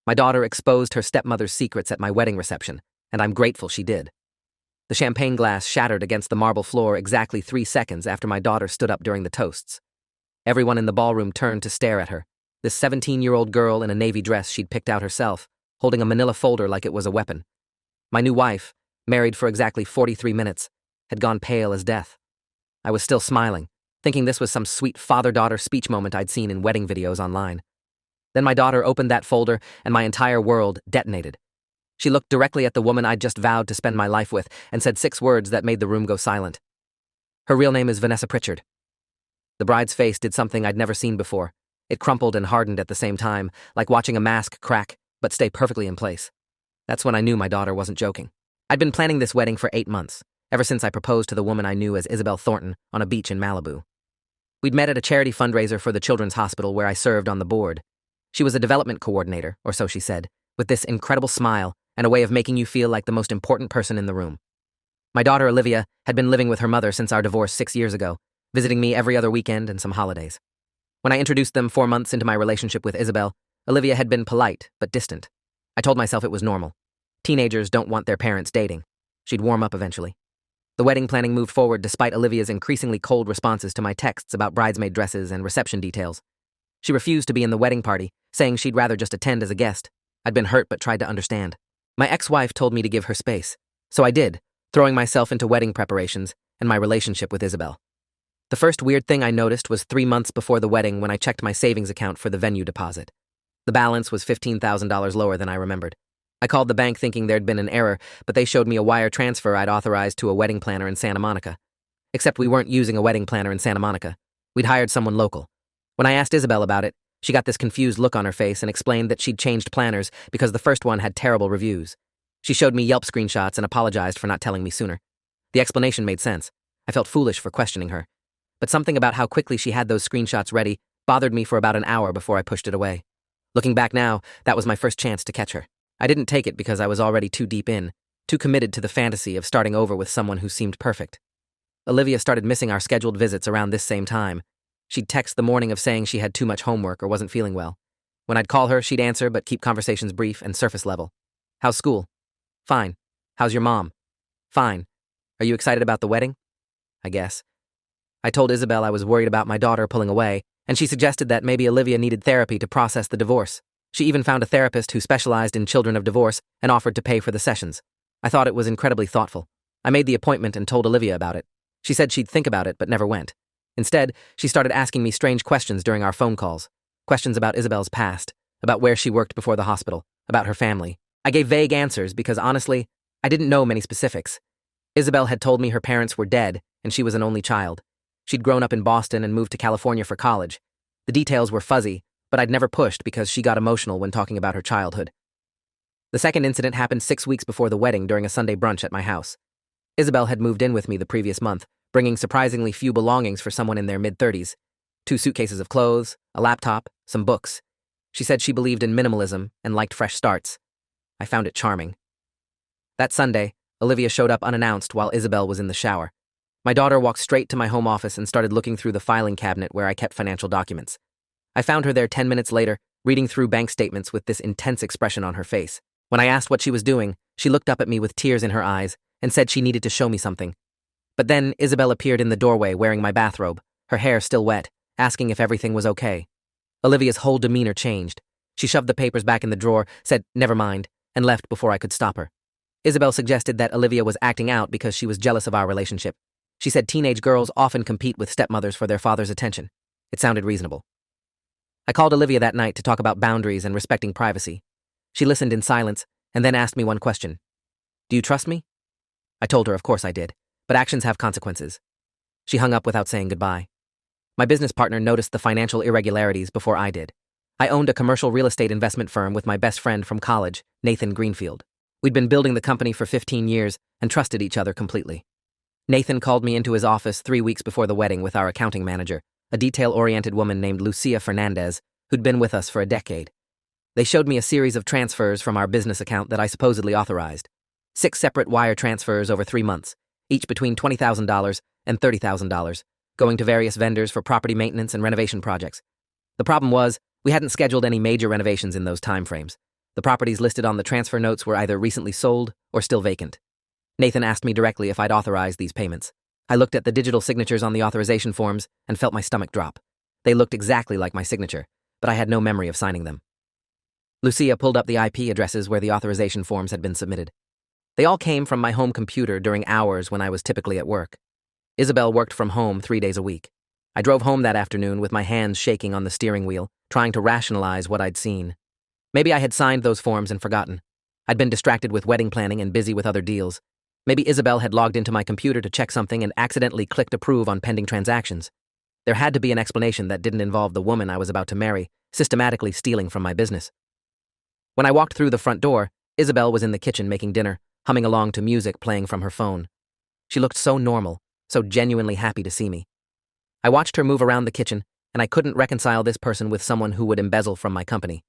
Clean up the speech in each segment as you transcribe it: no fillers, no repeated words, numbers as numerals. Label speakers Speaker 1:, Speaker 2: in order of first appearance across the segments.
Speaker 1: My daughter exposed her stepmother's secrets at my wedding reception, and I'm grateful she did. The champagne glass shattered against the marble floor exactly 3 seconds after my daughter stood up during the toasts. Everyone in the ballroom turned to stare at her, this 17-year-old girl in a navy dress she'd picked out herself, holding a manila folder like it was a weapon. My new wife, married for exactly 43 minutes, had gone pale as death. I was still smiling, thinking this was some sweet father-daughter speech moment I'd seen in wedding videos online. Then my daughter opened that folder, and my entire world detonated. She looked directly at the woman I'd just vowed to spend my life with and said 6 words that made the room go silent. Her real name is Vanessa Pritchard. The bride's face did something I'd never seen before. It crumpled and hardened at the same time, like watching a mask crack, but stay perfectly in place. That's when I knew my daughter wasn't joking. I'd been planning this wedding for 8 months, ever since I proposed to the woman I knew as Isabel Thornton on a beach in Malibu. We'd met at a charity fundraiser for the children's hospital where I served on the board. She was a development coordinator, or so she said, with this incredible smile and a way of making you feel like the most important person in the room. My daughter, Olivia, had been living with her mother since our divorce 6 years ago, visiting me every other weekend and some holidays. When I introduced them 4 months into my relationship with Isabel, Olivia had been polite but distant. I told myself it was normal. Teenagers don't want their parents dating. She'd warm up eventually. The wedding planning moved forward despite Olivia's increasingly cold responses to my texts about bridesmaid dresses and reception details. She refused to be in the wedding party, saying she'd rather just attend as a guest. I'd been hurt but tried to understand. My ex-wife told me to give her space, so I did, throwing myself into wedding preparations and my relationship with Isabel. The first weird thing I noticed was 3 months before the wedding when I checked my savings account for the venue deposit. The balance was $15,000 lower than I remembered. I called the bank thinking there'd been an error, but they showed me a wire transfer I'd authorized to a wedding planner in Santa Monica. Except we weren't using a wedding planner in Santa Monica. We'd hired someone local. When I asked Isabel about it, she got this confused look on her face and explained that she'd changed planners because the first one had terrible reviews. She showed me Yelp screenshots and apologized for not telling me sooner. The explanation made sense. I felt foolish for questioning her. But something about how quickly she had those screenshots ready bothered me for about an hour before I pushed it away. Looking back now, that was my first chance to catch her. I didn't take it because I was already too deep in, too committed to the fantasy of starting over with someone who seemed perfect. Olivia started missing our scheduled visits around this same time. She'd text the morning of saying she had too much homework or wasn't feeling well. When I'd call her, she'd answer but keep conversations brief and surface level. How's school? Fine. How's your mom? Fine. Are you excited about the wedding? I guess. I told Isabel I was worried about my daughter pulling away, and she suggested that maybe Olivia needed therapy to process the divorce. She even found a therapist who specialized in children of divorce and offered to pay for the sessions. I thought it was incredibly thoughtful. I made the appointment and told Olivia about it. She said she'd think about it but never went. Instead, she started asking me strange questions during our phone calls. Questions about Isabel's past, about where she worked before the hospital, about her family. I gave vague answers because, honestly, I didn't know many specifics. Isabel had told me her parents were dead and she was an only child. She'd grown up in Boston and moved to California for college. The details were fuzzy, but I'd never pushed because she got emotional when talking about her childhood. The second incident happened 6 weeks before the wedding during a Sunday brunch at my house. Isabel had moved in with me the previous month, bringing surprisingly few belongings for someone in their mid-30s. 2 suitcases of clothes, a laptop, some books. She said she believed in minimalism and liked fresh starts. I found it charming. That Sunday, Olivia showed up unannounced while Isabel was in the shower. My daughter walked straight to my home office and started looking through the filing cabinet where I kept financial documents. I found her there 10 minutes later, reading through bank statements with this intense expression on her face. When I asked what she was doing, she looked up at me with tears in her eyes and said she needed to show me something. But then Isabel appeared in the doorway wearing my bathrobe, her hair still wet, asking if everything was okay. Olivia's whole demeanor changed. She shoved the papers back in the drawer, said, "Never mind," and left before I could stop her. Isabel suggested that Olivia was acting out because she was jealous of our relationship. She said teenage girls often compete with stepmothers for their father's attention. It sounded reasonable. I called Olivia that night to talk about boundaries and respecting privacy. She listened in silence and then asked me one question. "Do you trust me?" I told her of course I did, but actions have consequences. She hung up without saying goodbye. My business partner noticed the financial irregularities before I did. I owned a commercial real estate investment firm with my best friend from college, Nathan Greenfield. We'd been building the company for 15 years and trusted each other completely. Nathan called me into his office 3 weeks before the wedding with our accounting manager, a detail-oriented woman named Lucia Fernandez, who'd been with us for a decade. They showed me a series of transfers from our business account that I supposedly authorized. 6 separate wire transfers over 3 months, each between $20,000 and $30,000, going to various vendors for property maintenance and renovation projects. The problem was, we hadn't scheduled any major renovations in those timeframes. The properties listed on the transfer notes were either recently sold or still vacant. Nathan asked me directly if I'd authorized these payments. I looked at the digital signatures on the authorization forms and felt my stomach drop. They looked exactly like my signature, but I had no memory of signing them. Lucia pulled up the IP addresses where the authorization forms had been submitted. They all came from my home computer during hours when I was typically at work. Isabel worked from home 3 days a week. I drove home that afternoon with my hands shaking on the steering wheel, trying to rationalize what I'd seen. Maybe I had signed those forms and forgotten. I'd been distracted with wedding planning and busy with other deals. Maybe Isabel had logged into my computer to check something and accidentally clicked approve on pending transactions. There had to be an explanation that didn't involve the woman I was about to marry, systematically stealing from my business. When I walked through the front door, Isabel was in the kitchen making dinner, humming along to music playing from her phone. She looked so normal, so genuinely happy to see me. I watched her move around the kitchen, and I couldn't reconcile this person with someone who would embezzle from my company.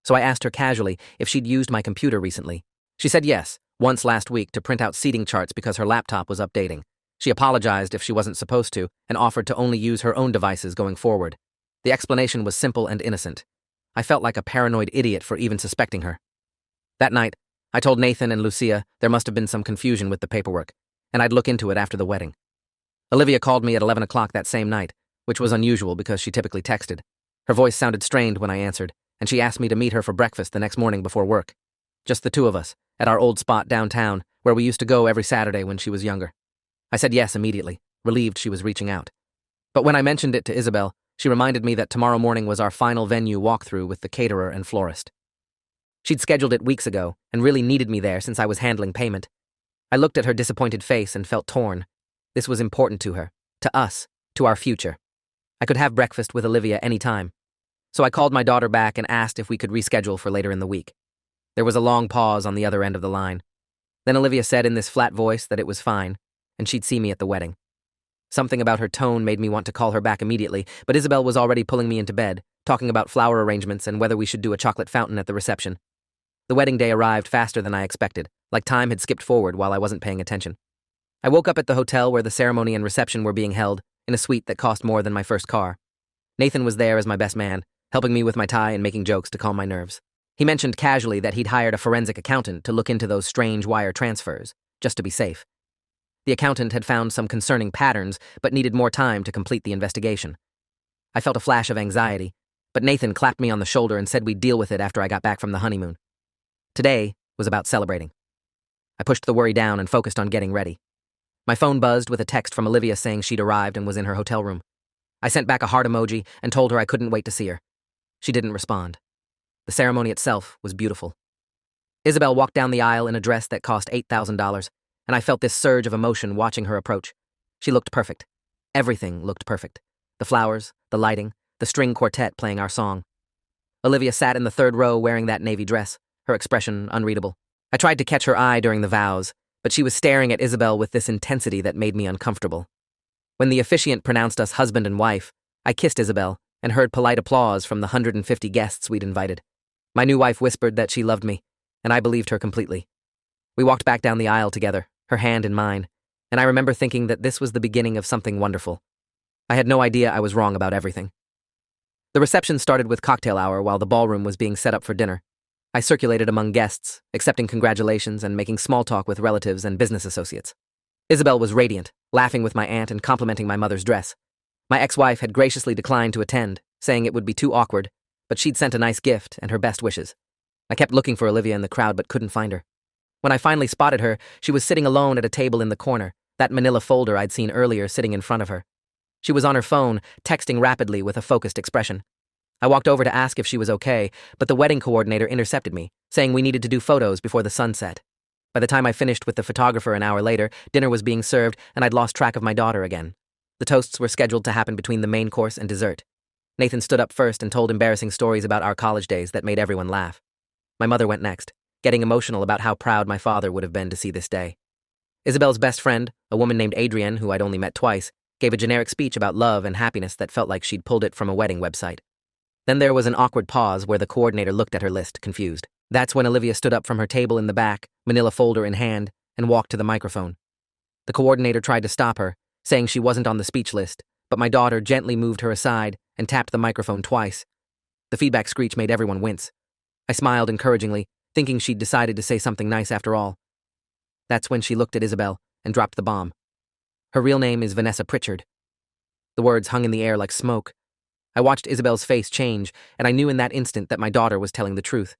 Speaker 1: So I asked her casually if she'd used my computer recently. She said yes, once last week to print out seating charts because her laptop was updating. She apologized if she wasn't supposed to and offered to only use her own devices going forward. The explanation was simple and innocent. I felt like a paranoid idiot for even suspecting her. That night, I told Nathan and Lucia there must have been some confusion with the paperwork, and I'd look into it after the wedding. Olivia called me at 11 o'clock that same night, which was unusual because she typically texted. Her voice sounded strained when I answered, and she asked me to meet her for breakfast the next morning before work. Just the two of us, at our old spot downtown, where we used to go every Saturday when she was younger. I said yes immediately, relieved she was reaching out. But when I mentioned it to Isabel, she reminded me that tomorrow morning was our final venue walkthrough with the caterer and florist. She'd scheduled it weeks ago and really needed me there since I was handling payment. I looked at her disappointed face and felt torn. This was important to her, to us, to our future. I could have breakfast with Olivia any time. So I called my daughter back and asked if we could reschedule for later in the week. There was a long pause on the other end of the line. Then Olivia said in this flat voice that it was fine, and she'd see me at the wedding. Something about her tone made me want to call her back immediately, but Isabel was already pulling me into bed, talking about flower arrangements and whether we should do a chocolate fountain at the reception. The wedding day arrived faster than I expected, like time had skipped forward while I wasn't paying attention. I woke up at the hotel where the ceremony and reception were being held, in a suite that cost more than my first car. Nathan was there as my best man, helping me with my tie and making jokes to calm my nerves. He mentioned casually that he'd hired a forensic accountant to look into those strange wire transfers, just to be safe. The accountant had found some concerning patterns, but needed more time to complete the investigation. I felt a flash of anxiety, but Nathan clapped me on the shoulder and said we'd deal with it after I got back from the honeymoon. Today was about celebrating. I pushed the worry down and focused on getting ready. My phone buzzed with a text from Olivia saying she'd arrived and was in her hotel room. I sent back a heart emoji and told her I couldn't wait to see her. She didn't respond. The ceremony itself was beautiful. Isabel walked down the aisle in a dress that cost $8,000, and I felt this surge of emotion watching her approach. She looked perfect. Everything looked perfect. The flowers, the lighting, the string quartet playing our song. Olivia sat in the third row wearing that navy dress, her expression unreadable. I tried to catch her eye during the vows, but she was staring at Isabel with this intensity that made me uncomfortable. When the officiant pronounced us husband and wife, I kissed Isabel and heard polite applause from the 150 guests we'd invited. My new wife whispered that she loved me, and I believed her completely. We walked back down the aisle together, her hand in mine, and I remember thinking that this was the beginning of something wonderful. I had no idea I was wrong about everything. The reception started with cocktail hour while the ballroom was being set up for dinner. I circulated among guests, accepting congratulations and making small talk with relatives and business associates. Isabel was radiant, laughing with my aunt and complimenting my mother's dress. My ex-wife had graciously declined to attend, saying it would be too awkward, but she'd sent a nice gift and her best wishes. I kept looking for Olivia in the crowd but couldn't find her. When I finally spotted her, she was sitting alone at a table in the corner, that manila folder I'd seen earlier sitting in front of her. She was on her phone, texting rapidly with a focused expression. I walked over to ask if she was okay, but the wedding coordinator intercepted me, saying we needed to do photos before the sun set. By the time I finished with the photographer an hour later, dinner was being served and I'd lost track of my daughter again. The toasts were scheduled to happen between the main course and dessert. Nathan stood up first and told embarrassing stories about our college days that made everyone laugh. My mother went next, getting emotional about how proud my father would have been to see this day. Isabel's best friend, a woman named Adrienne, who I'd only met twice, gave a generic speech about love and happiness that felt like she'd pulled it from a wedding website. Then there was an awkward pause where the coordinator looked at her list, confused. That's when Olivia stood up from her table in the back, manila folder in hand, and walked to the microphone. The coordinator tried to stop her, saying she wasn't on the speech list, but my daughter gently moved her aside and tapped the microphone twice. The feedback screech made everyone wince. I smiled encouragingly, thinking she'd decided to say something nice after all. That's when she looked at Isabel and dropped the bomb. Her real name is Vanessa Pritchard. The words hung in the air like smoke. I watched Isabel's face change, and I knew in that instant that my daughter was telling the truth.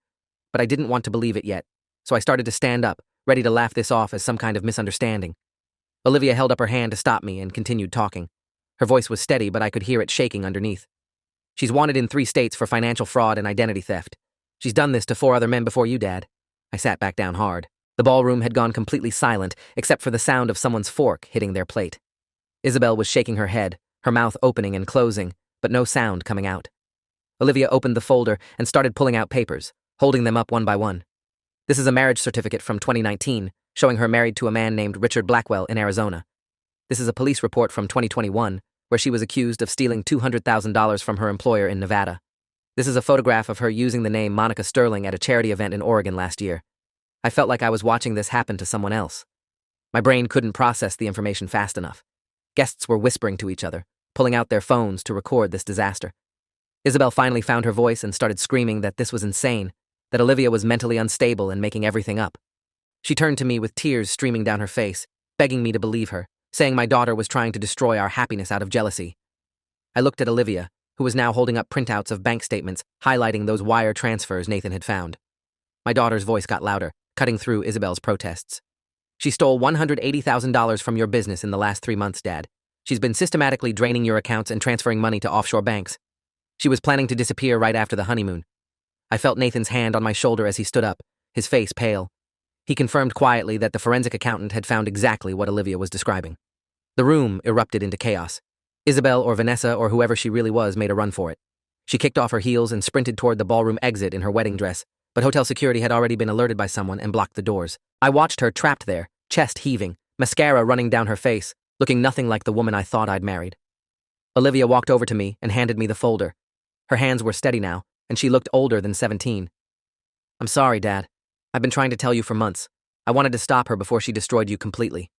Speaker 1: But I didn't want to believe it yet, so I started to stand up, ready to laugh this off as some kind of misunderstanding. Olivia held up her hand to stop me and continued talking. Her voice was steady, but I could hear it shaking underneath. She's wanted in 3 states for financial fraud and identity theft. She's done this to 4 other men before you, Dad. I sat back down hard. The ballroom had gone completely silent, except for the sound of someone's fork hitting their plate. Isabel was shaking her head, her mouth opening and closing, but no sound coming out. Olivia opened the folder and started pulling out papers, holding them up one by one. This is a marriage certificate from 2019, showing her married to a man named Richard Blackwell in Arizona. This is a police report from 2021, where she was accused of stealing $200,000 from her employer in Nevada. This is a photograph of her using the name Monica Sterling at a charity event in Oregon last year. I felt like I was watching this happen to someone else. My brain couldn't process the information fast enough. Guests were whispering to each other, pulling out their phones to record this disaster. Isabel finally found her voice and started screaming that this was insane, that Olivia was mentally unstable and making everything up. She turned to me with tears streaming down her face, begging me to believe her, saying my daughter was trying to destroy our happiness out of jealousy. I looked at Olivia, who was now holding up printouts of bank statements highlighting those wire transfers Nathan had found. My daughter's voice got louder, cutting through Isabel's protests. She stole $180,000 from your business in the last 3 months, Dad. She's been systematically draining your accounts and transferring money to offshore banks. She was planning to disappear right after the honeymoon. I felt Nathan's hand on my shoulder as he stood up, his face pale. He confirmed quietly that the forensic accountant had found exactly what Olivia was describing. The room erupted into chaos. Isabel or Vanessa or whoever she really was made a run for it. She kicked off her heels and sprinted toward the ballroom exit in her wedding dress, but hotel security had already been alerted by someone and blocked the doors. I watched her trapped there, chest heaving, mascara running down her face, looking nothing like the woman I thought I'd married. Olivia walked over to me and handed me the folder. Her hands were steady now, and she looked older than 17. I'm sorry, Dad. I've been trying to tell you for months. I wanted to stop her before she destroyed you completely.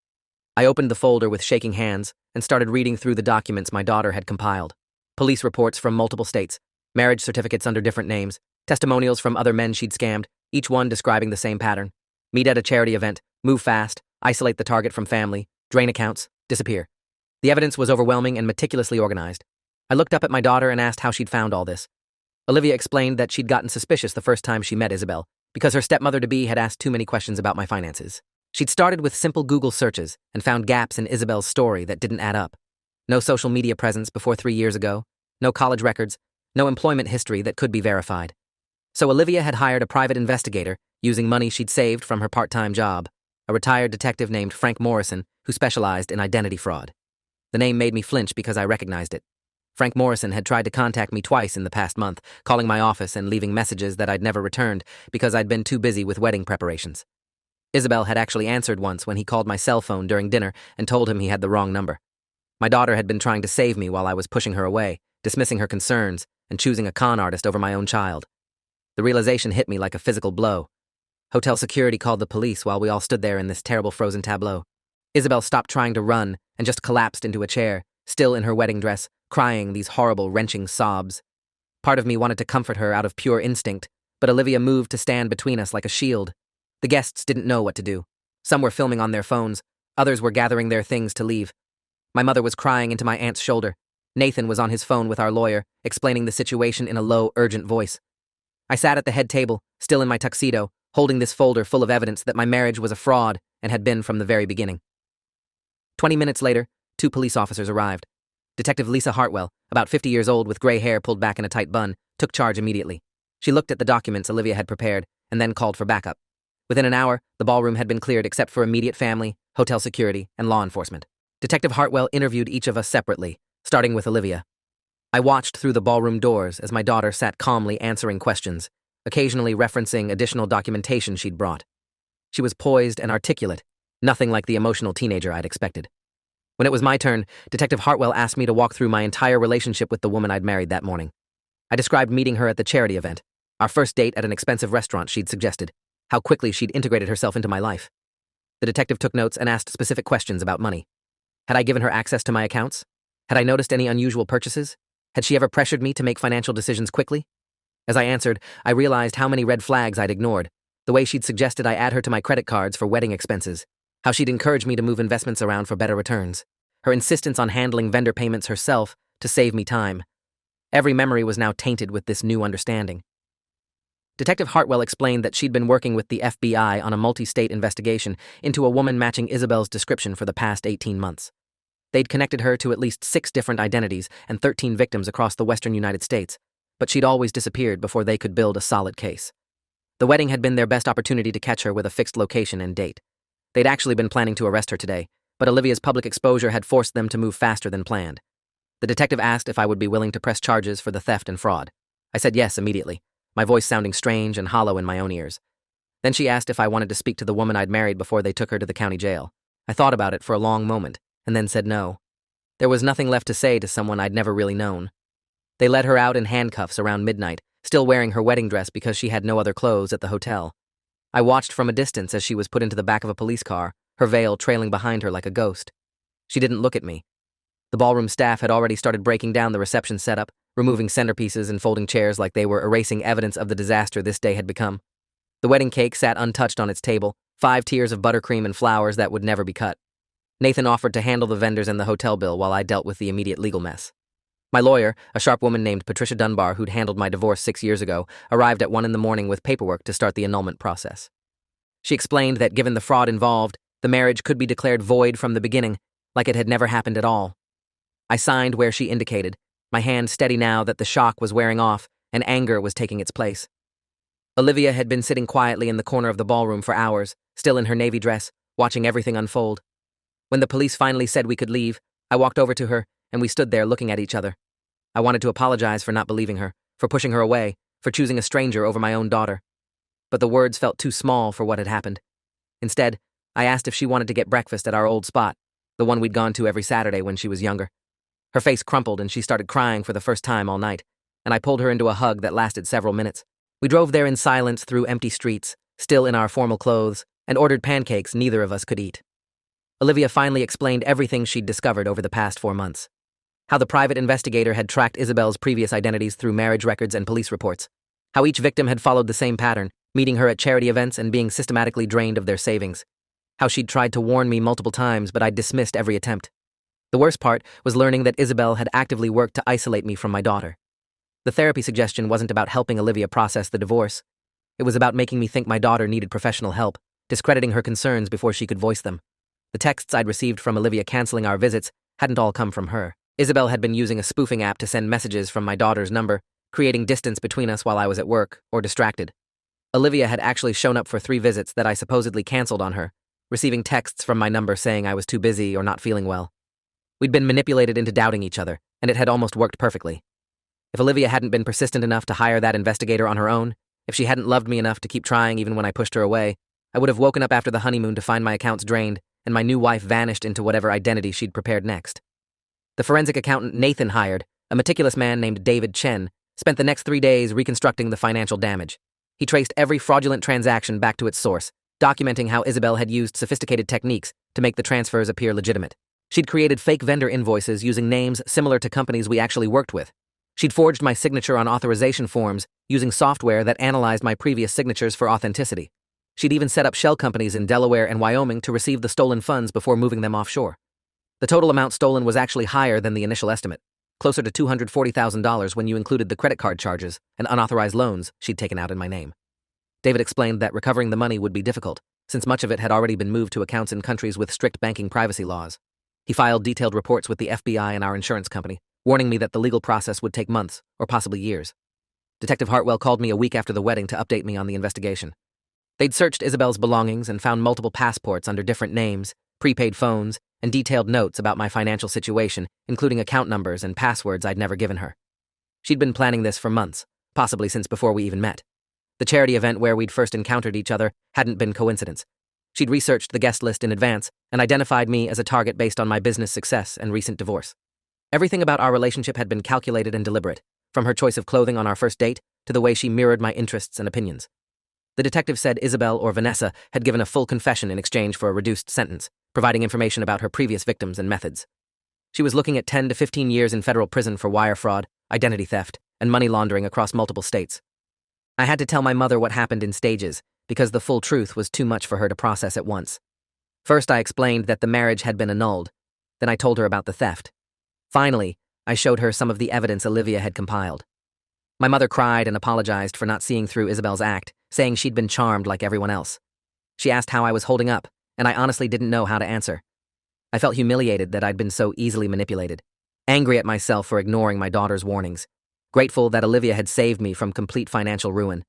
Speaker 1: I opened the folder with shaking hands and started reading through the documents my daughter had compiled. Police reports from multiple states, marriage certificates under different names, testimonials from other men she'd scammed, each one describing the same pattern. Meet at a charity event, move fast, isolate the target from family, drain accounts, disappear. The evidence was overwhelming and meticulously organized. I looked up at my daughter and asked how she'd found all this. Olivia explained that she'd gotten suspicious the first time she met Isabel, because her stepmother-to-be had asked too many questions about my finances. She'd started with simple Google searches and found gaps in Isabel's story that didn't add up. No social media presence before 3 years ago, no college records, no employment history that could be verified. So Olivia had hired a private investigator using money she'd saved from her part-time job, a retired detective named Frank Morrison who specialized in identity fraud. The name made me flinch because I recognized it. Frank Morrison had tried to contact me twice in the past month, calling my office and leaving messages that I'd never returned because I'd been too busy with wedding preparations. Isabel had actually answered once when he called my cell phone during dinner and told him he had the wrong number. My daughter had been trying to save me while I was pushing her away, dismissing her concerns, and choosing a con artist over my own child. The realization hit me like a physical blow. Hotel security called the police while we all stood there in this terrible frozen tableau. Isabel stopped trying to run and just collapsed into a chair, still in her wedding dress, crying these horrible, wrenching sobs. Part of me wanted to comfort her out of pure instinct, but Olivia moved to stand between us like a shield. The guests didn't know what to do. Some were filming on their phones, others were gathering their things to leave. My mother was crying into my aunt's shoulder. Nathan was on his phone with our lawyer, explaining the situation in a low, urgent voice. I sat at the head table, still in my tuxedo, holding this folder full of evidence that my marriage was a fraud and had been from the very beginning. 20 minutes later, 2 police officers arrived. Detective Lisa Hartwell, about 50 years old with gray hair pulled back in a tight bun, took charge immediately. She looked at the documents Olivia had prepared and then called for backup. Within an hour, the ballroom had been cleared except for immediate family, hotel security, and law enforcement. Detective Hartwell interviewed each of us separately, starting with Olivia. I watched through the ballroom doors as my daughter sat calmly answering questions, occasionally referencing additional documentation she'd brought. She was poised and articulate, nothing like the emotional teenager I'd expected. When it was my turn, Detective Hartwell asked me to walk through my entire relationship with the woman I'd married that morning. I described meeting her at the charity event, our first date at an expensive restaurant she'd suggested, how quickly she'd integrated herself into my life. The detective took notes and asked specific questions about money. Had I given her access to my accounts? Had I noticed any unusual purchases? Had she ever pressured me to make financial decisions quickly? As I answered, I realized how many red flags I'd ignored. The way she'd suggested I add her to my credit cards for wedding expenses. How she'd encouraged me to move investments around for better returns. Her insistence on handling vendor payments herself to save me time. Every memory was now tainted with this new understanding. Detective Hartwell explained that she'd been working with the FBI on a multi-state investigation into a woman matching Isabel's description for the past 18 months. They'd connected her to at least 6 different identities and 13 victims across the western United States, but she'd always disappeared before they could build a solid case. The wedding had been their best opportunity to catch her with a fixed location and date. They'd actually been planning to arrest her today, but Olivia's public exposure had forced them to move faster than planned. The detective asked if I would be willing to press charges for the theft and fraud. I said yes immediately, my voice sounding strange and hollow in my own ears. Then she asked if I wanted to speak to the woman I'd married before they took her to the county jail. I thought about it for a long moment, and then said no. There was nothing left to say to someone I'd never really known. They led her out in handcuffs around midnight, still wearing her wedding dress because she had no other clothes at the hotel. I watched from a distance as she was put into the back of a police car, her veil trailing behind her like a ghost. She didn't look at me. The ballroom staff had already started breaking down the reception setup, removing centerpieces and folding chairs like they were erasing evidence of the disaster this day had become. The wedding cake sat untouched on its table, 5 tiers of buttercream and flowers that would never be cut. Nathan offered to handle the vendors and the hotel bill while I dealt with the immediate legal mess. My lawyer, a sharp woman named Patricia Dunbar who'd handled my divorce 6 years ago, arrived at 1 a.m. with paperwork to start the annulment process. She explained that given the fraud involved, the marriage could be declared void from the beginning, like it had never happened at all. I signed where she indicated, my hand steady now that the shock was wearing off and anger was taking its place. Olivia had been sitting quietly in the corner of the ballroom for hours, still in her navy dress, watching everything unfold. When the police finally said we could leave, I walked over to her, and we stood there looking at each other. I wanted to apologize for not believing her, for pushing her away, for choosing a stranger over my own daughter. But the words felt too small for what had happened. Instead, I asked if she wanted to get breakfast at our old spot, the one we'd gone to every Saturday when she was younger. Her face crumpled and she started crying for the first time all night, and I pulled her into a hug that lasted several minutes. We drove there in silence through empty streets, still in our formal clothes, and ordered pancakes neither of us could eat. Olivia finally explained everything she'd discovered over the past 4 months. How the private investigator had tracked Isabel's previous identities through marriage records and police reports. How each victim had followed the same pattern, meeting her at charity events and being systematically drained of their savings. How she'd tried to warn me multiple times, but I'd dismissed every attempt. The worst part was learning that Isabel had actively worked to isolate me from my daughter. The therapy suggestion wasn't about helping Olivia process the divorce. It was about making me think my daughter needed professional help, discrediting her concerns before she could voice them. The texts I'd received from Olivia canceling our visits hadn't all come from her. Isabel had been using a spoofing app to send messages from my daughter's number, creating distance between us while I was at work or distracted. Olivia had actually shown up for 3 visits that I supposedly canceled on her, receiving texts from my number saying I was too busy or not feeling well. We'd been manipulated into doubting each other, and it had almost worked perfectly. If Olivia hadn't been persistent enough to hire that investigator on her own, if she hadn't loved me enough to keep trying even when I pushed her away, I would have woken up after the honeymoon to find my accounts drained and my new wife vanished into whatever identity she'd prepared next. The forensic accountant Nathan hired, a meticulous man named David Chen, spent the next 3 days reconstructing the financial damage. He traced every fraudulent transaction back to its source, documenting how Isabel had used sophisticated techniques to make the transfers appear legitimate. She'd created fake vendor invoices using names similar to companies we actually worked with. She'd forged my signature on authorization forms using software that analyzed my previous signatures for authenticity. She'd even set up shell companies in Delaware and Wyoming to receive the stolen funds before moving them offshore. The total amount stolen was actually higher than the initial estimate, closer to $240,000 when you included the credit card charges and unauthorized loans she'd taken out in my name. David explained that recovering the money would be difficult, since much of it had already been moved to accounts in countries with strict banking privacy laws. He filed detailed reports with the FBI and our insurance company, warning me that the legal process would take months, or possibly years. Detective Hartwell called me a week after the wedding to update me on the investigation. They'd searched Isabel's belongings and found multiple passports under different names, prepaid phones, and detailed notes about my financial situation, including account numbers and passwords I'd never given her. She'd been planning this for months, possibly since before we even met. The charity event where we'd first encountered each other hadn't been coincidence. She'd researched the guest list in advance and identified me as a target based on my business success and recent divorce. Everything about our relationship had been calculated and deliberate, from her choice of clothing on our first date to the way she mirrored my interests and opinions. The detective said Isabel or Vanessa had given a full confession in exchange for a reduced sentence, providing information about her previous victims and methods. She was looking at 10 to 15 years in federal prison for wire fraud, identity theft, and money laundering across multiple states. I had to tell my mother what happened in stages, because the full truth was too much for her to process at once. First, I explained that the marriage had been annulled. Then I told her about the theft. Finally, I showed her some of the evidence Olivia had compiled. My mother cried and apologized for not seeing through Isabel's act, saying she'd been charmed like everyone else. She asked how I was holding up, and I honestly didn't know how to answer. I felt humiliated that I'd been so easily manipulated, angry at myself for ignoring my daughter's warnings, grateful that Olivia had saved me from complete financial ruin,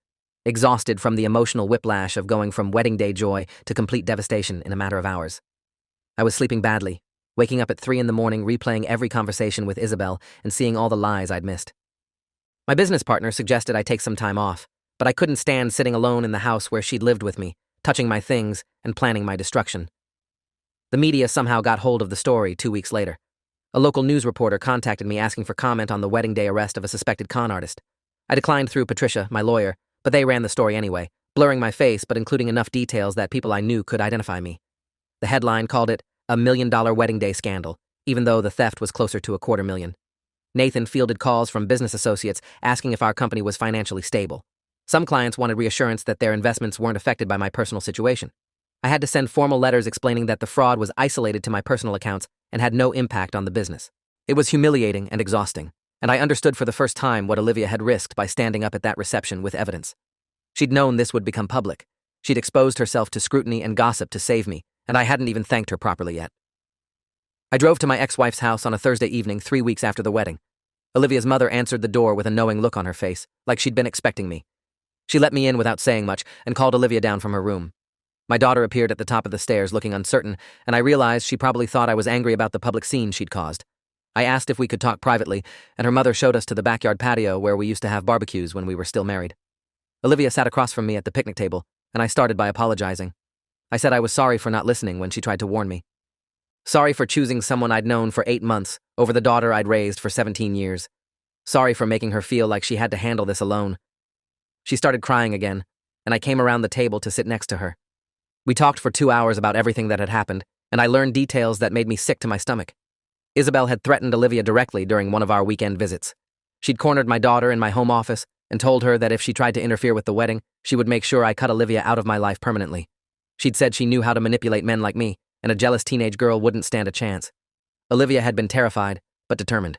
Speaker 1: exhausted from the emotional whiplash of going from wedding day joy to complete devastation in a matter of hours. I was sleeping badly, waking up at 3 a.m, replaying every conversation with Isabel and seeing all the lies I'd missed. My business partner suggested I take some time off, but I couldn't stand sitting alone in the house where she'd lived with me, touching my things and planning my destruction. The media somehow got hold of the story 2 weeks later. A local news reporter contacted me asking for comment on the wedding day arrest of a suspected con artist. I declined through Patricia, my lawyer, but they ran the story anyway, blurring my face but including enough details that people I knew could identify me. The headline called it a $1 million wedding day scandal, even though the theft was closer to $250,000. Nathan fielded calls from business associates asking if our company was financially stable. Some clients wanted reassurance that their investments weren't affected by my personal situation. I had to send formal letters explaining that the fraud was isolated to my personal accounts and had no impact on the business. It was humiliating and exhausting, and I understood for the first time what Olivia had risked by standing up at that reception with evidence. She'd known this would become public. She'd exposed herself to scrutiny and gossip to save me, and I hadn't even thanked her properly yet. I drove to my ex-wife's house on a Thursday evening 3 weeks after the wedding. Olivia's mother answered the door with a knowing look on her face, like she'd been expecting me. She let me in without saying much and called Olivia down from her room. My daughter appeared at the top of the stairs looking uncertain, and I realized she probably thought I was angry about the public scene she'd caused. I asked if we could talk privately, and her mother showed us to the backyard patio where we used to have barbecues when we were still married. Olivia sat across from me at the picnic table, and I started by apologizing. I said I was sorry for not listening when she tried to warn me. Sorry for choosing someone I'd known for 8 months over the daughter I'd raised for 17 years. Sorry for making her feel like she had to handle this alone. She started crying again, and I came around the table to sit next to her. We talked for 2 hours about everything that had happened, and I learned details that made me sick to my stomach. Isabel had threatened Olivia directly during one of our weekend visits. She'd cornered my daughter in my home office and told her that if she tried to interfere with the wedding, she would make sure I cut Olivia out of my life permanently. She'd said she knew how to manipulate men like me, and a jealous teenage girl wouldn't stand a chance. Olivia had been terrified, but determined.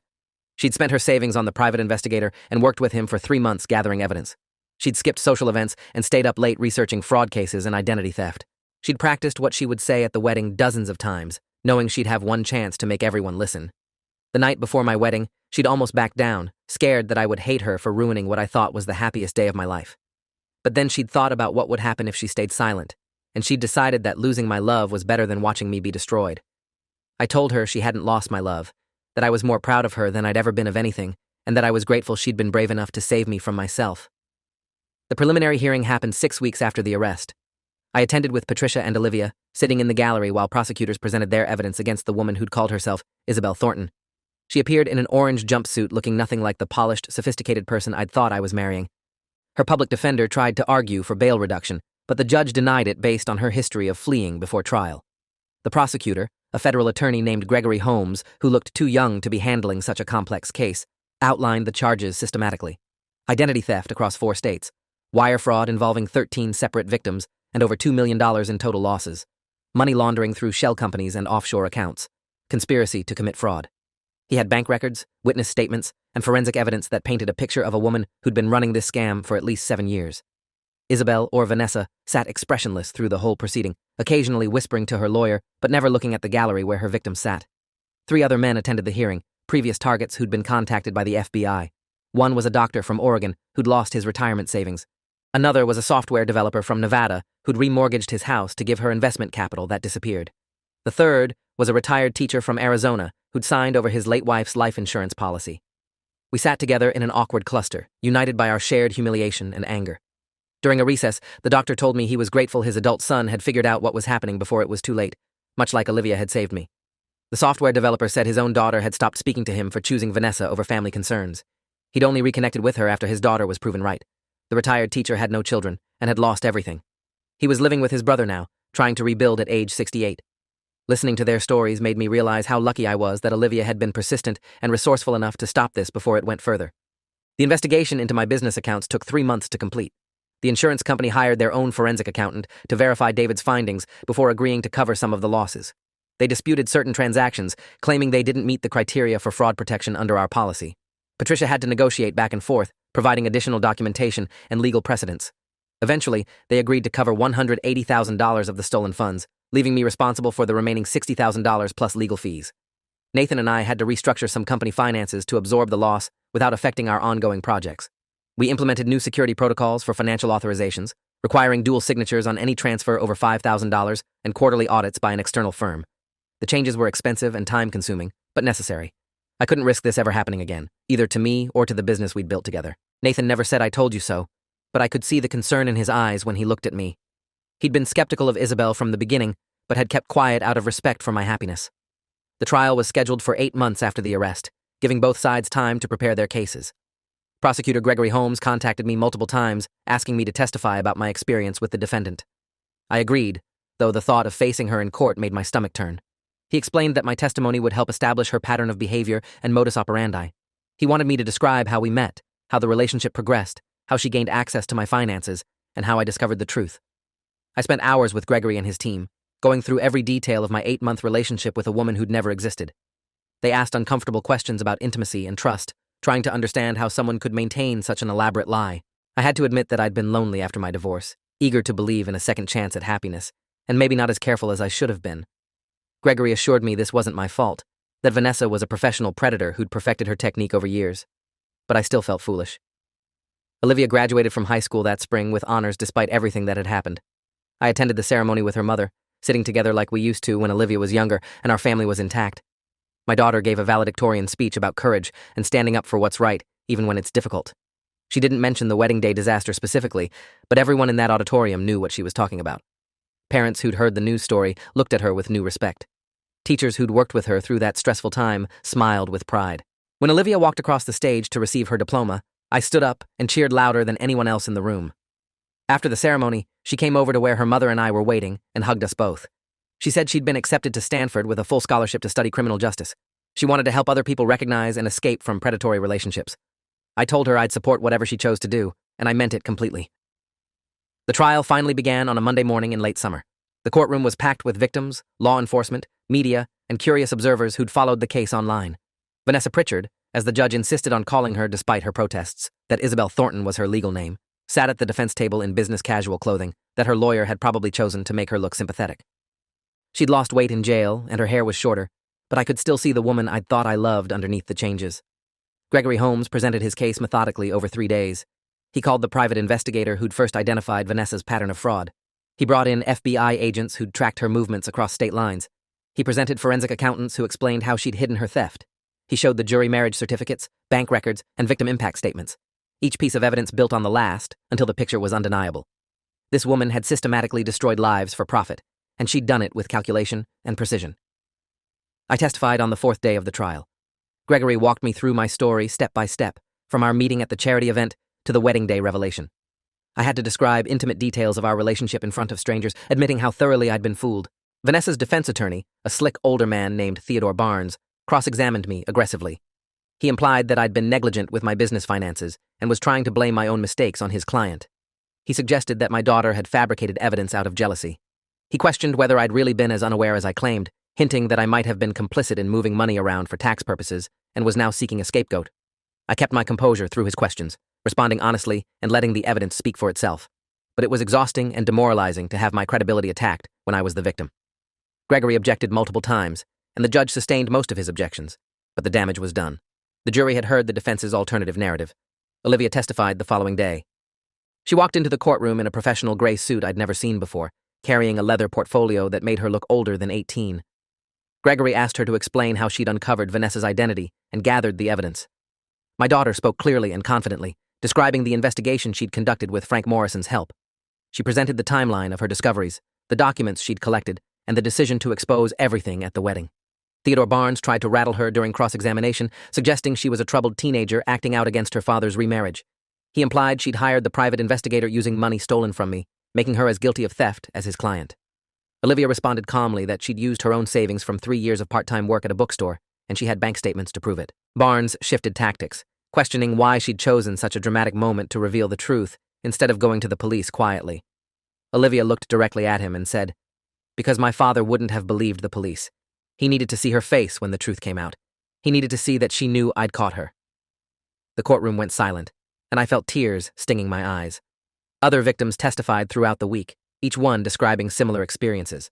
Speaker 1: She'd spent her savings on the private investigator and worked with him for 3 months gathering evidence. She'd skipped social events and stayed up late researching fraud cases and identity theft. She'd practiced what she would say at the wedding dozens of times, knowing she'd have one chance to make everyone listen. The night before my wedding, she'd almost backed down, scared that I would hate her for ruining what I thought was the happiest day of my life. But then she'd thought about what would happen if she stayed silent, and she'd decided that losing my love was better than watching me be destroyed. I told her she hadn't lost my love, that I was more proud of her than I'd ever been of anything, and that I was grateful she'd been brave enough to save me from myself. The preliminary hearing happened 6 weeks after the arrest. I attended with Patricia and Olivia, sitting in the gallery while prosecutors presented their evidence against the woman who'd called herself Isabel Thornton. She appeared in an orange jumpsuit looking nothing like the polished, sophisticated person I'd thought I was marrying. Her public defender tried to argue for bail reduction, but the judge denied it based on her history of fleeing before trial. The prosecutor, a federal attorney named Gregory Holmes, who looked too young to be handling such a complex case, outlined the charges systematically. Identity theft across 4 states, wire fraud involving 13 separate victims, and over $2 million in total losses, money laundering through shell companies and offshore accounts, conspiracy to commit fraud. He had bank records, witness statements, and forensic evidence that painted a picture of a woman who'd been running this scam for at least 7 years. Isabel, or Vanessa, sat expressionless through the whole proceeding, occasionally whispering to her lawyer, but never looking at the gallery where her victim sat. 3 other men attended the hearing, previous targets who'd been contacted by the FBI. One was a doctor from Oregon who'd lost his retirement savings. Another was a software developer from Nevada who'd remortgaged his house to give her investment capital that disappeared. The third was a retired teacher from Arizona who'd signed over his late wife's life insurance policy. We sat together in an awkward cluster, united by our shared humiliation and anger. During a recess, the doctor told me he was grateful his adult son had figured out what was happening before it was too late, much like Olivia had saved me. The software developer said his own daughter had stopped speaking to him for choosing Vanessa over family concerns. He'd only reconnected with her after his daughter was proven right. The retired teacher had no children and had lost everything. He was living with his brother now, trying to rebuild at age 68. Listening to their stories made me realize how lucky I was that Olivia had been persistent and resourceful enough to stop this before it went further. The investigation into my business accounts took 3 months to complete. The insurance company hired their own forensic accountant to verify David's findings before agreeing to cover some of the losses. They disputed certain transactions, claiming they didn't meet the criteria for fraud protection under our policy. Patricia had to negotiate back and forth, providing additional documentation and legal precedents. Eventually, they agreed to cover $180,000 of the stolen funds, leaving me responsible for the remaining $60,000 plus legal fees. Nathan and I had to restructure some company finances to absorb the loss without affecting our ongoing projects. We implemented new security protocols for financial authorizations, requiring dual signatures on any transfer over $5,000 and quarterly audits by an external firm. The changes were expensive and time-consuming, but necessary. I couldn't risk this ever happening again, either to me or to the business we'd built together. Nathan never said "I told you so," but I could see the concern in his eyes when he looked at me. He'd been skeptical of Isabel from the beginning, but had kept quiet out of respect for my happiness. The trial was scheduled for 8 months after the arrest, giving both sides time to prepare their cases. Prosecutor Gregory Holmes contacted me multiple times, asking me to testify about my experience with the defendant. I agreed, though the thought of facing her in court made my stomach turn. He explained that my testimony would help establish her pattern of behavior and modus operandi. He wanted me to describe how we met, how the relationship progressed, how she gained access to my finances, and how I discovered the truth. I spent hours with Gregory and his team, going through every detail of my 8-month relationship with a woman who'd never existed. They asked uncomfortable questions about intimacy and trust, trying to understand how someone could maintain such an elaborate lie. I had to admit that I'd been lonely after my divorce, eager to believe in a second chance at happiness, and maybe not as careful as I should have been. Gregory assured me this wasn't my fault, that Vanessa was a professional predator who'd perfected her technique over years. But I still felt foolish. Olivia graduated from high school that spring with honors despite everything that had happened. I attended the ceremony with her mother, sitting together like we used to when Olivia was younger and our family was intact. My daughter gave a valedictorian speech about courage and standing up for what's right, even when it's difficult. She didn't mention the wedding day disaster specifically, but everyone in that auditorium knew what she was talking about. Parents who'd heard the news story looked at her with new respect. Teachers who'd worked with her through that stressful time smiled with pride. When Olivia walked across the stage to receive her diploma, I stood up and cheered louder than anyone else in the room. After the ceremony, she came over to where her mother and I were waiting and hugged us both. She said she'd been accepted to Stanford with a full scholarship to study criminal justice. She wanted to help other people recognize and escape from predatory relationships. I told her I'd support whatever she chose to do, and I meant it completely. The trial finally began on a Monday morning in late summer. The courtroom was packed with victims, law enforcement, media, and curious observers who'd followed the case online. Vanessa Pritchard, as the judge insisted on calling her despite her protests, that Isabel Thornton was her legal name, sat at the defense table in business casual clothing that her lawyer had probably chosen to make her look sympathetic. She'd lost weight in jail, and her hair was shorter, but I could still see the woman I'd thought I loved underneath the changes. Gregory Holmes presented his case methodically over 3 days. He called the private investigator who'd first identified Vanessa's pattern of fraud. He brought in FBI agents who'd tracked her movements across state lines. He presented forensic accountants who explained how she'd hidden her theft. He showed the jury marriage certificates, bank records, and victim impact statements. Each piece of evidence built on the last until the picture was undeniable. This woman had systematically destroyed lives for profit, and she'd done it with calculation and precision. I testified on the 4th day of the trial. Gregory walked me through my story step by step, from our meeting at the charity event to the wedding day revelation. I had to describe intimate details of our relationship in front of strangers, admitting how thoroughly I'd been fooled. Vanessa's defense attorney, a slick older man named Theodore Barnes, cross-examined me aggressively. He implied that I'd been negligent with my business finances and was trying to blame my own mistakes on his client. He suggested that my daughter had fabricated evidence out of jealousy. He questioned whether I'd really been as unaware as I claimed, hinting that I might have been complicit in moving money around for tax purposes and was now seeking a scapegoat. I kept my composure through his questions, responding honestly and letting the evidence speak for itself. But it was exhausting and demoralizing to have my credibility attacked when I was the victim. Gregory objected multiple times, and the judge sustained most of his objections, but the damage was done. The jury had heard the defense's alternative narrative. Olivia testified the following day. She walked into the courtroom in a professional gray suit I'd never seen before, carrying a leather portfolio that made her look older than 18. Gregory asked her to explain how she'd uncovered Vanessa's identity and gathered the evidence. My daughter spoke clearly and confidently, describing the investigation she'd conducted with Frank Morrison's help. She presented the timeline of her discoveries, the documents she'd collected, and the decision to expose everything at the wedding. Theodore Barnes tried to rattle her during cross-examination, suggesting she was a troubled teenager acting out against her father's remarriage. He implied she'd hired the private investigator using money stolen from me, making her as guilty of theft as his client. Olivia responded calmly that she'd used her own savings from 3 years of part-time work at a bookstore, and she had bank statements to prove it. Barnes shifted tactics, questioning why she'd chosen such a dramatic moment to reveal the truth, instead of going to the police quietly. Olivia looked directly at him and said, "Because my father wouldn't have believed the police. He needed to see her face when the truth came out. He needed to see that she knew I'd caught her." The courtroom went silent, and I felt tears stinging my eyes. Other victims testified throughout the week, each one describing similar experiences.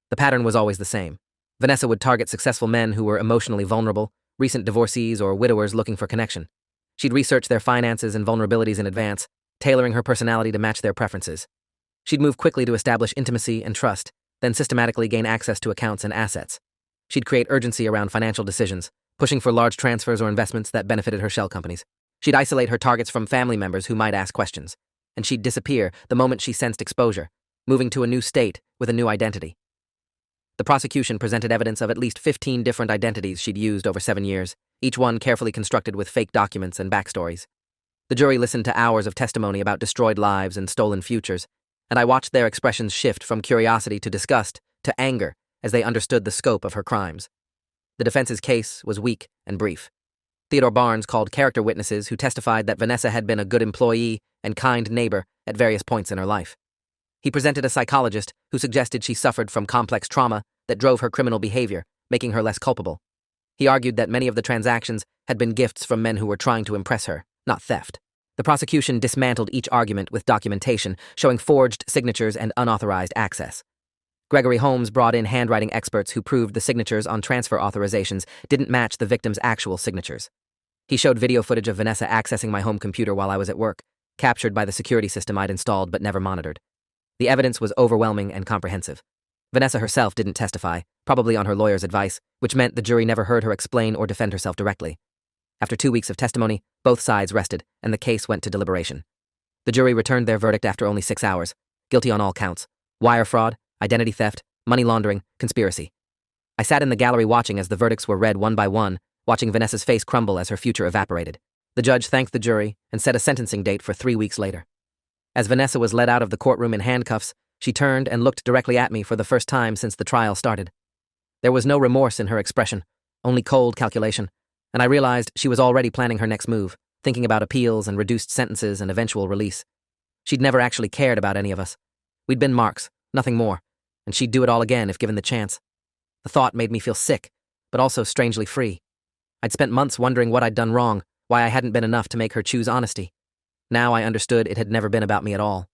Speaker 1: The pattern was always the same. Vanessa would target successful men who were emotionally vulnerable, recent divorcees or widowers looking for connection. She'd research their finances and vulnerabilities in advance, tailoring her personality to match their preferences. She'd move quickly to establish intimacy and trust, then systematically gain access to accounts and assets. She'd create urgency around financial decisions, pushing for large transfers or investments that benefited her shell companies. She'd isolate her targets from family members who might ask questions, and she'd disappear the moment she sensed exposure, moving to a new state with a new identity. The prosecution presented evidence of at least 15 different identities she'd used over 7 years, each one carefully constructed with fake documents and backstories. The jury listened to hours of testimony about destroyed lives and stolen futures, and I watched their expressions shift from curiosity to disgust to anger as they understood the scope of her crimes. The defense's case was weak and brief. Theodore Barnes called character witnesses who testified that Vanessa had been a good employee and kind neighbor at various points in her life. He presented a psychologist who suggested she suffered from complex trauma that drove her criminal behavior, making her less culpable. He argued that many of the transactions had been gifts from men who were trying to impress her, not theft. The prosecution dismantled each argument with documentation, showing forged signatures and unauthorized access. Gregory Holmes brought in handwriting experts who proved the signatures on transfer authorizations didn't match the victim's actual signatures. He showed video footage of Vanessa accessing my home computer while I was at work, captured by the security system I'd installed but never monitored. The evidence was overwhelming and comprehensive. Vanessa herself didn't testify, probably on her lawyer's advice, which meant the jury never heard her explain or defend herself directly. After 2 weeks of testimony, both sides rested, and the case went to deliberation. The jury returned their verdict after only 6 hours, guilty on all counts: wire fraud, identity theft, money laundering, conspiracy. I sat in the gallery watching as the verdicts were read one by one, watching Vanessa's face crumble as her future evaporated. The judge thanked the jury and set a sentencing date for 3 weeks later. As Vanessa was led out of the courtroom in handcuffs, she turned and looked directly at me for the first time since the trial started. There was no remorse in her expression, only cold calculation, and I realized she was already planning her next move, thinking about appeals and reduced sentences and eventual release. She'd never actually cared about any of us. We'd been marks, nothing more, and she'd do it all again if given the chance. The thought made me feel sick, but also strangely free. I'd spent months wondering what I'd done wrong, why I hadn't been enough to make her choose honesty. Now I understood it had never been about me at all.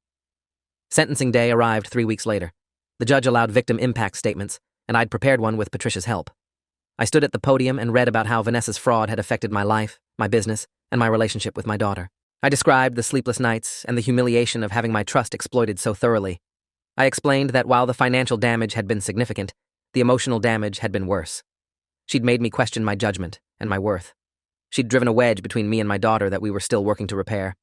Speaker 1: Sentencing day arrived 3 weeks later. The judge allowed victim impact statements, and I'd prepared one with Patricia's help. I stood at the podium and read about how Vanessa's fraud had affected my life, my business, and my relationship with my daughter. I described the sleepless nights and the humiliation of having my trust exploited so thoroughly. I explained that while the financial damage had been significant, the emotional damage had been worse. She'd made me question my judgment and my worth. She'd driven a wedge between me and my daughter that we were still working to repair.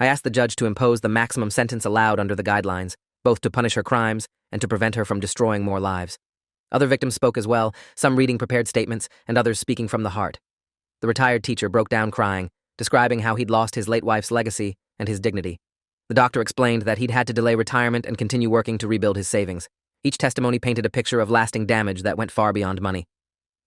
Speaker 1: I asked the judge to impose the maximum sentence allowed under the guidelines, both to punish her crimes and to prevent her from destroying more lives. Other victims spoke as well, some reading prepared statements and others speaking from the heart. The retired teacher broke down crying, describing how he'd lost his late wife's legacy and his dignity. The doctor explained that he'd had to delay retirement and continue working to rebuild his savings. Each testimony painted a picture of lasting damage that went far beyond money.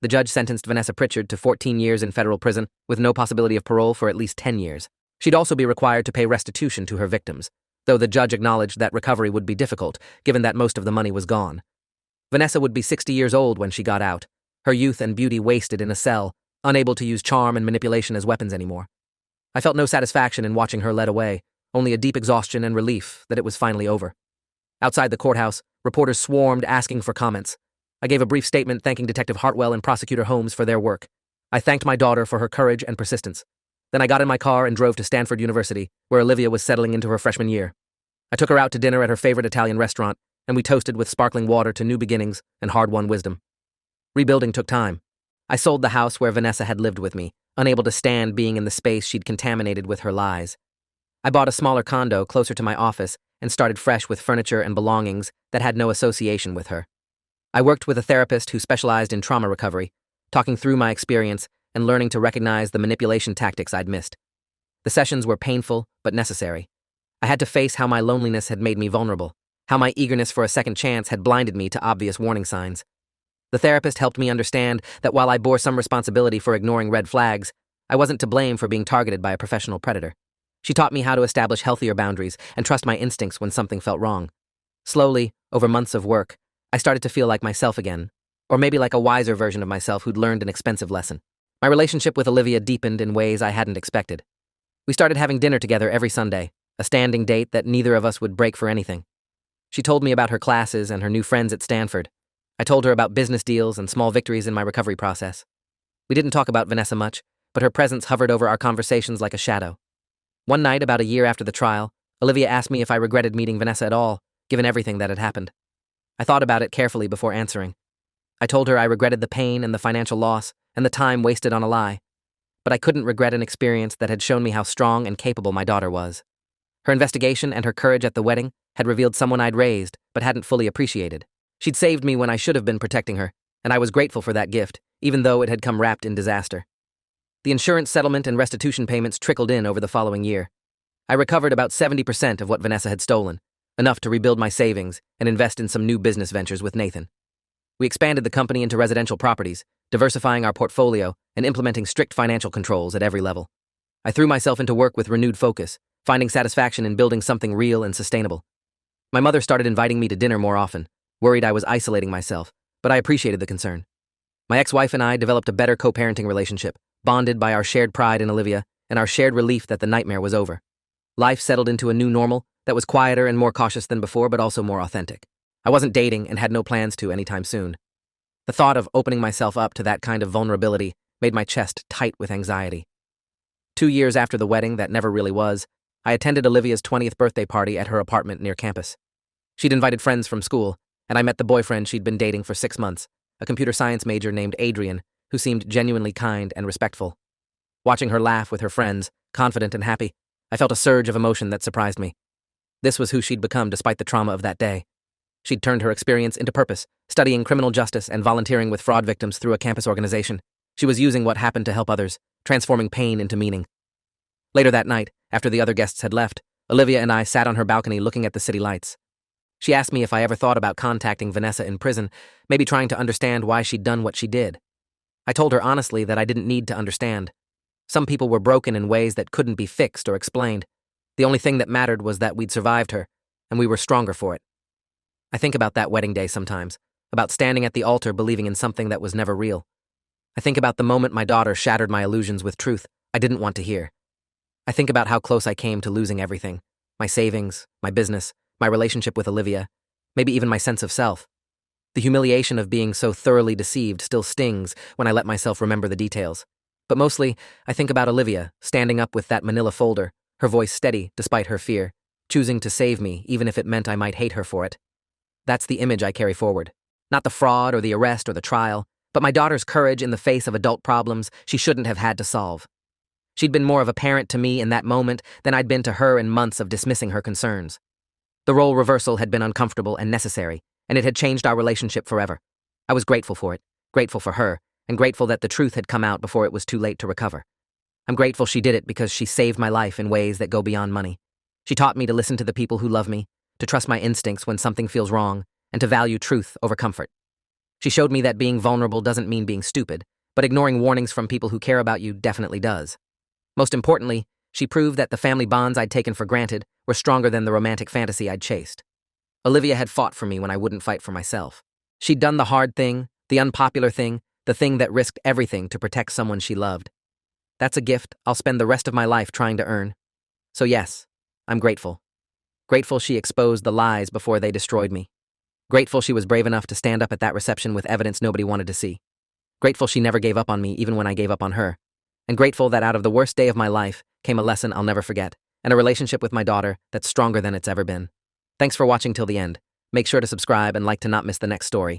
Speaker 1: The judge sentenced Vanessa Pritchard to 14 years in federal prison with no possibility of parole for at least 10 years. She'd also be required to pay restitution to her victims, though the judge acknowledged that recovery would be difficult, given that most of the money was gone. Vanessa would be 60 years old when she got out, her youth and beauty wasted in a cell, unable to use charm and manipulation as weapons anymore. I felt no satisfaction in watching her led away, only a deep exhaustion and relief that it was finally over. Outside the courthouse, reporters swarmed asking for comments. I gave a brief statement thanking Detective Hartwell and Prosecutor Holmes for their work. I thanked my daughter for her courage and persistence. Then I got in my car and drove to Stanford University, where Olivia was settling into her freshman year. I took her out to dinner at her favorite Italian restaurant, and we toasted with sparkling water to new beginnings and hard-won wisdom. Rebuilding took time. I sold the house where Vanessa had lived with me, unable to stand being in the space she'd contaminated with her lies. I bought a smaller condo closer to my office and started fresh with furniture and belongings that had no association with her. I worked with a therapist who specialized in trauma recovery, talking through my experience and learning to recognize the manipulation tactics I'd missed. The sessions were painful but necessary. I had to face how my loneliness had made me vulnerable, how my eagerness for a second chance had blinded me to obvious warning signs. The therapist helped me understand that while I bore some responsibility for ignoring red flags, I wasn't to blame for being targeted by a professional predator. She taught me how to establish healthier boundaries and trust my instincts when something felt wrong. Slowly, over months of work, I started to feel like myself again, or maybe like a wiser version of myself who'd learned an expensive lesson. My relationship with Olivia deepened in ways I hadn't expected. We started having dinner together every Sunday, a standing date that neither of us would break for anything. She told me about her classes and her new friends at Stanford. I told her about business deals and small victories in my recovery process. We didn't talk about Vanessa much, but her presence hovered over our conversations like a shadow. One night, about a year after the trial, Olivia asked me if I regretted meeting Vanessa at all, given everything that had happened. I thought about it carefully before answering. I told her I regretted the pain and the financial loss and the time wasted on a lie. But I couldn't regret an experience that had shown me how strong and capable my daughter was. Her investigation and her courage at the wedding had revealed someone I'd raised but hadn't fully appreciated. She'd saved me when I should have been protecting her, and I was grateful for that gift, even though it had come wrapped in disaster. The insurance settlement and restitution payments trickled in over the following year. I recovered about 70% of what Vanessa had stolen, enough to rebuild my savings and invest in some new business ventures with Nathan. We expanded the company into residential properties, diversifying our portfolio and implementing strict financial controls at every level. I threw myself into work with renewed focus, finding satisfaction in building something real and sustainable. My mother started inviting me to dinner more often, worried I was isolating myself, but I appreciated the concern. My ex-wife and I developed a better co-parenting relationship, bonded by our shared pride in Olivia and our shared relief that the nightmare was over. Life settled into a new normal that was quieter and more cautious than before, but also more authentic. I wasn't dating and had no plans to anytime soon. The thought of opening myself up to that kind of vulnerability made my chest tight with anxiety. 2 years after the wedding that never really was, I attended Olivia's 20th birthday party at her apartment near campus. She'd invited friends from school, and I met the boyfriend she'd been dating for 6 months, a computer science major named Adrian, who seemed genuinely kind and respectful. Watching her laugh with her friends, confident and happy, I felt a surge of emotion that surprised me. This was who she'd become despite the trauma of that day. She'd turned her experience into purpose, studying criminal justice and volunteering with fraud victims through a campus organization. She was using what happened to help others, transforming pain into meaning. Later that night, after the other guests had left, Olivia and I sat on her balcony looking at the city lights. She asked me if I ever thought about contacting Vanessa in prison, maybe trying to understand why she'd done what she did. I told her honestly that I didn't need to understand. Some people were broken in ways that couldn't be fixed or explained. The only thing that mattered was that we'd survived her, and we were stronger for it. I think about that wedding day sometimes, about standing at the altar believing in something that was never real. I think about the moment my daughter shattered my illusions with truth I didn't want to hear. I think about how close I came to losing everything, my savings, my business, my relationship with Olivia, maybe even my sense of self. The humiliation of being so thoroughly deceived still stings when I let myself remember the details. But mostly, I think about Olivia, standing up with that manila folder, her voice steady despite her fear, choosing to save me even if it meant I might hate her for it. That's the image I carry forward. Not the fraud or the arrest or the trial, but my daughter's courage in the face of adult problems she shouldn't have had to solve. She'd been more of a parent to me in that moment than I'd been to her in months of dismissing her concerns. The role reversal had been uncomfortable and necessary, and it had changed our relationship forever. I was grateful for it, grateful for her, and grateful that the truth had come out before it was too late to recover. I'm grateful she did it because she saved my life in ways that go beyond money. She taught me to listen to the people who love me, to trust my instincts when something feels wrong, and to value truth over comfort. She showed me that being vulnerable doesn't mean being stupid, but ignoring warnings from people who care about you definitely does. Most importantly, she proved that the family bonds I'd taken for granted were stronger than the romantic fantasy I'd chased. Olivia had fought for me when I wouldn't fight for myself. She'd done the hard thing, the unpopular thing, the thing that risked everything to protect someone she loved. That's a gift I'll spend the rest of my life trying to earn. So yes, I'm grateful. Grateful she exposed the lies before they destroyed me. Grateful she was brave enough to stand up at that reception with evidence nobody wanted to see. Grateful she never gave up on me even when I gave up on her. And grateful that out of the worst day of my life came a lesson I'll never forget, and a relationship with my daughter that's stronger than it's ever been. Thanks for watching till the end. Make sure to subscribe and like to not miss the next story.